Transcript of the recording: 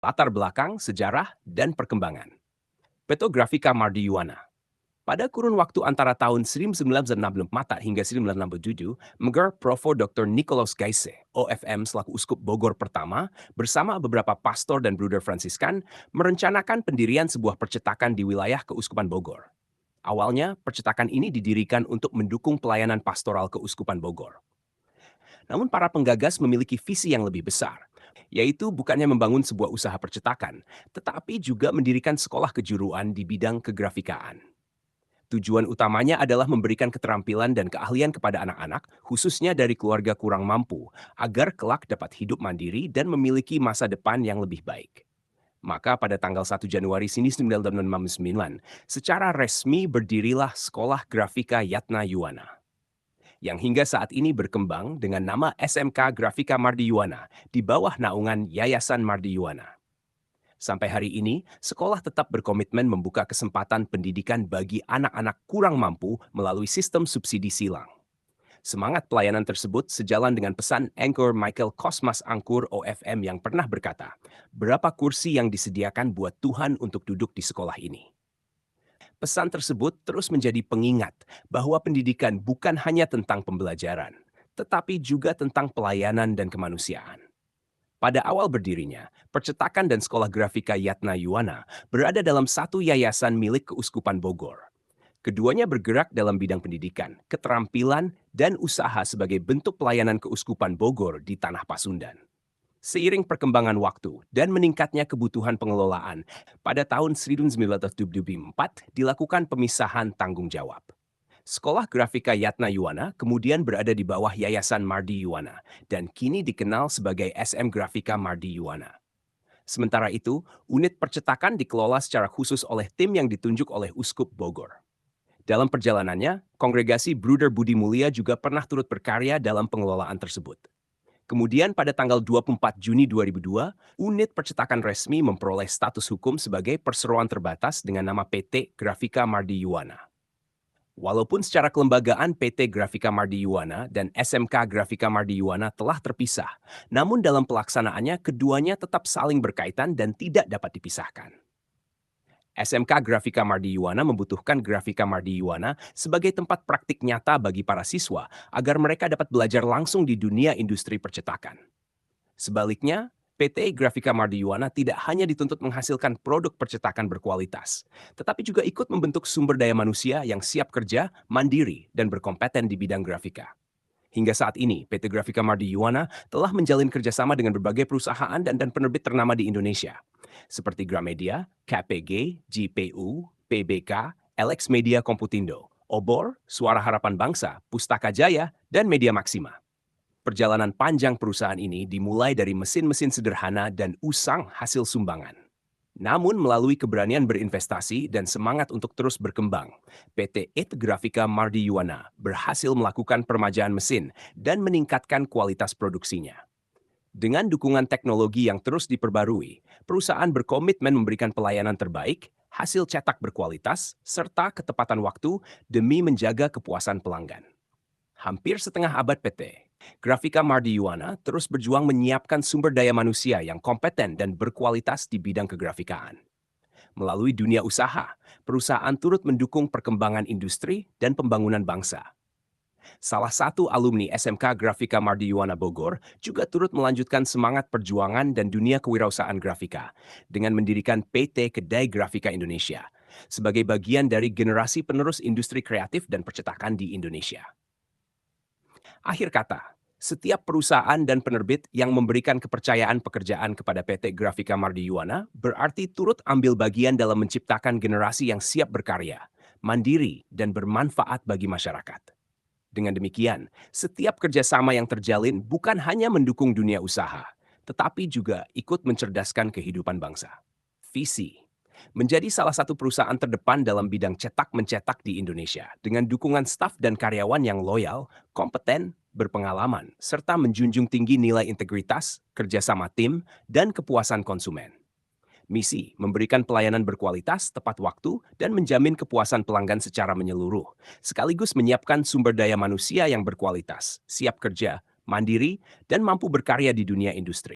latar belakang, sejarah, dan perkembangan. Petografika Mardijuana. Pada kurun waktu antara tahun 1964 hingga 1967, Mgar Prof. Dr. Nikolaus Geise, OFM selaku Uskup Bogor pertama, bersama beberapa pastor dan bruder Fransiskan, merencanakan pendirian sebuah percetakan di wilayah Keuskupan Bogor. Awalnya, percetakan ini didirikan untuk mendukung pelayanan pastoral Keuskupan Bogor. Namun para penggagas memiliki visi yang lebih besar, yaitu bukannya membangun sebuah usaha percetakan, tetapi juga mendirikan sekolah kejuruan di bidang kegrafikaan. Tujuan utamanya adalah memberikan keterampilan dan keahlian kepada anak-anak, khususnya dari keluarga kurang mampu, agar kelak dapat hidup mandiri dan memiliki masa depan yang lebih baik. Maka pada tanggal 1 Januari 1969, secara resmi berdirilah Sekolah Grafika Yatna Yuwana, yang hingga saat ini berkembang dengan nama SMK Grafika Mardijuana di bawah naungan Yayasan Mardijuana. Sampai hari ini, sekolah tetap berkomitmen membuka kesempatan pendidikan bagi anak-anak kurang mampu melalui sistem subsidi silang. Semangat pelayanan tersebut sejalan dengan pesan anchor Michael Cosmas Angkur OFM yang pernah berkata, berapa kursi yang disediakan buat Tuhan untuk duduk di sekolah ini. Pesan tersebut terus menjadi pengingat bahwa pendidikan bukan hanya tentang pembelajaran, tetapi juga tentang pelayanan dan kemanusiaan. Pada awal berdirinya, percetakan dan sekolah grafika Yatna Yuwana berada dalam satu yayasan milik Keuskupan Bogor. Keduanya bergerak dalam bidang pendidikan, keterampilan, dan usaha sebagai bentuk pelayanan Keuskupan Bogor di Tanah Pasundan. Seiring perkembangan waktu dan meningkatnya kebutuhan pengelolaan, pada tahun 1974 dilakukan pemisahan tanggung jawab. Sekolah Grafika Yatna Yuwana kemudian berada di bawah Yayasan Mardi Yuwana dan kini dikenal sebagai SM Grafika Mardi Yuwana. Sementara itu, unit percetakan dikelola secara khusus oleh tim yang ditunjuk oleh Uskup Bogor. Dalam perjalanannya, kongregasi Bruder Budi Mulia juga pernah turut berkarya dalam pengelolaan tersebut. Kemudian pada tanggal 24 Juni 2002, unit percetakan resmi memperoleh status hukum sebagai perseroan terbatas dengan nama PT Grafika Mardi Yuwana. Walaupun secara kelembagaan PT Grafika Mardi Yuwana dan SMK Grafika Mardi Yuwana telah terpisah, namun dalam pelaksanaannya keduanya tetap saling berkaitan dan tidak dapat dipisahkan. SMK Grafika Mardi Yuwana membutuhkan Grafika Mardi Yuwana sebagai tempat praktik nyata bagi para siswa agar mereka dapat belajar langsung di dunia industri percetakan. Sebaliknya, PT Grafika Mardi Yuwana tidak hanya dituntut menghasilkan produk percetakan berkualitas, tetapi juga ikut membentuk sumber daya manusia yang siap kerja, mandiri, dan berkompeten di bidang grafika. Hingga saat ini, PT Grafika Mardi Yuwana telah menjalin kerjasama dengan berbagai perusahaan dan penerbit ternama di Indonesia, seperti Gramedia, KPG, GPU, PBK, LX Media Komputindo, Obor, Suara Harapan Bangsa, Pustaka Jaya, dan Media Maxima. Perjalanan panjang perusahaan ini dimulai dari mesin-mesin sederhana dan usang hasil sumbangan. Namun melalui keberanian berinvestasi dan semangat untuk terus berkembang, PT IT Grafika Mardi Yuwana berhasil melakukan permajaan mesin dan meningkatkan kualitas produksinya. Dengan dukungan teknologi yang terus diperbarui, perusahaan berkomitmen memberikan pelayanan terbaik, hasil cetak berkualitas, serta ketepatan waktu demi menjaga kepuasan pelanggan. Hampir setengah abad PT Grafika Mardi Yuwana terus berjuang menyiapkan sumber daya manusia yang kompeten dan berkualitas di bidang kegrafikaan. Melalui dunia usaha, perusahaan turut mendukung perkembangan industri dan pembangunan bangsa. Salah satu alumni SMK Grafika Mardi Yuwana Bogor juga turut melanjutkan semangat perjuangan dan dunia kewirausahaan grafika dengan mendirikan PT Kedai Grafika Indonesia sebagai bagian dari generasi penerus industri kreatif dan percetakan di Indonesia. Akhir kata, setiap perusahaan dan penerbit yang memberikan kepercayaan pekerjaan kepada PT Grafika Mardi Yuwana berarti turut ambil bagian dalam menciptakan generasi yang siap berkarya, mandiri, dan bermanfaat bagi masyarakat. Dengan demikian, setiap kerjasama yang terjalin bukan hanya mendukung dunia usaha, tetapi juga ikut mencerdaskan kehidupan bangsa. Visi menjadi salah satu perusahaan terdepan dalam bidang cetak-mencetak di Indonesia dengan dukungan staf dan karyawan yang loyal, kompeten, berpengalaman, serta menjunjung tinggi nilai integritas, kerjasama tim, dan kepuasan konsumen. Misi memberikan pelayanan berkualitas, tepat waktu, dan menjamin kepuasan pelanggan secara menyeluruh, sekaligus menyiapkan sumber daya manusia yang berkualitas, siap kerja, mandiri, dan mampu berkarya di dunia industri.